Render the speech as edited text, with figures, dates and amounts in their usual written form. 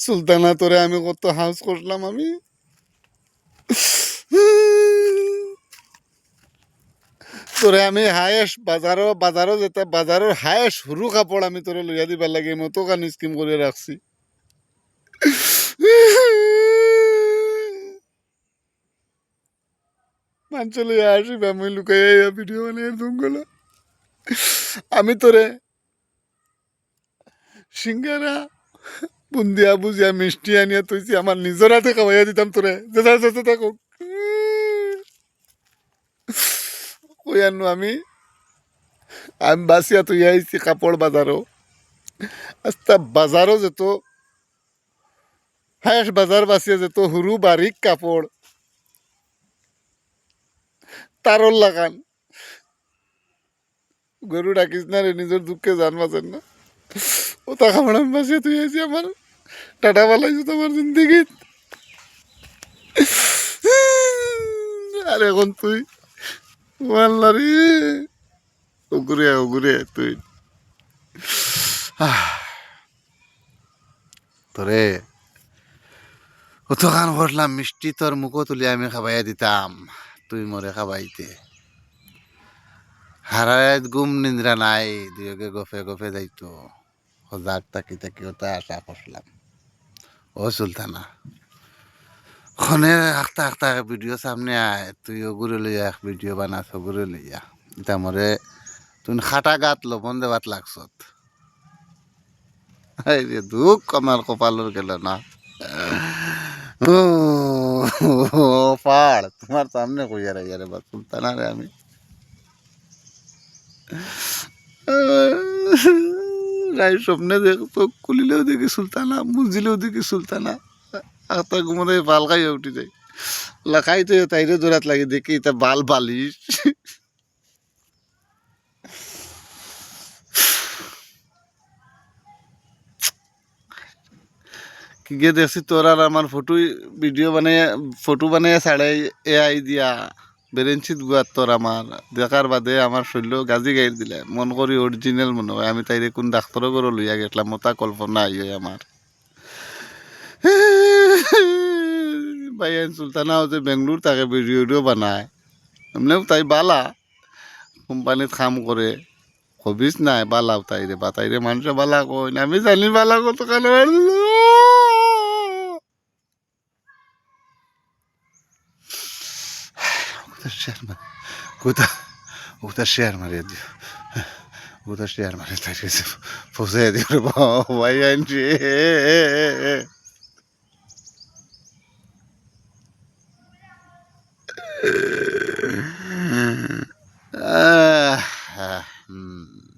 সুলতানা তোরে আমি কত হাউস করলাম আমি। তোরে আমি হায়েস্ট বাজারও যেতে বাজারের হায়েস্ট সরু কাপড় আমি তোরে লইয়া দিবার লাগে মতো কান স্কিম করে রাখছি। মানুষ লইয়া আসিবা আমি লুকাইয়া ভিডিও বানিয়ে দুমগুলো। আমি তোরে সিঙ্গারা বুন্দিয়া বুঝিয়া মিষ্টি আনিয়া তুইছি আমার নিজের হাতে খাওয়াইয়া দিতাম তোরে যেটা যেতে থাকুক। ওই আনু আমি আমি বাসিয়া তুই আইছি কাপড় বাজারও আস্তা বাজারও যেত হায়েস্ট বাজার বাসিয়া যেত হুরু বারিক কাপড় তারর লাগান গরু ডাকিস না রে নিজের দুঃখে জানবাছেন না। ও তা খাবার আমি বাসিয়া তুই আইছি আমার টাটা বালাইছো তোমার জিন্দিগি। আর এখন তুই মাল্লারি ওগুরে তুই তোরে অত গান করলাম মিষ্টি তোর মুখো তুলি আমি খাবাইয়া দিতাম তুই মরে খাবাইতে হারায় গুম নিন্দ্রা নাই দুইকে গফে গফে যাইতো সজাগ তাকি তাকি ওটা আশা করলাম। ও সুলতানা খনে আখতা আখতা ভিডিও সামনে আয় তুই ওগুরে লইয়া এক ভিডিও বানাস ওগুরে লইয়া এটা মরে তুই খাটা গাত লবণ দেবাত লাগছত। দুঃখ আমার কপালর গেল না। পাড় তোমার সামনে কইয়া রাইয়া রে বা সুলতানা রে আমি রাই স্বপ্নে দেখ চোখ খুলিলেও দেখি সুলতানা মুজিলেও দেখি সুলতানা আখতা ঘুমোতে বাল খাইয়া উঠি যায় লাখাই তো তাইরে জোরাত লাগে দেখি এটা বাল বালিশ কি গে দেখছি তোর আর আমার ফটো বানিয়ে ছাড়াই এআই দিয়া বেরেঞ্চিত গুয়ার তোর আমার দেখার বাদে আমার শৈল্য গাজি গাইর দিলে মন করি অরিজিনাল মনে হয় আমি তাইরে কোন ডাক্তারও করে লইয়া গেছিলাম মতা কল্পনা আই হয় আমার। ভাই সুলতানাও যে বেঙ্গলোর তাকে ভিডিও বানায় এমনিও তাই বালা কোম্পানিত কাম করে হবিস নাই বালাও তাইরে বা তাইরে মানুষে বালা কই না আমি জানি বালা কত কালো কোথা ওটা শেয়ার মারিয়ে দিও ওটা শেয়ার মারিয়ে তাই পৌঁছে দিও ভাই আনছি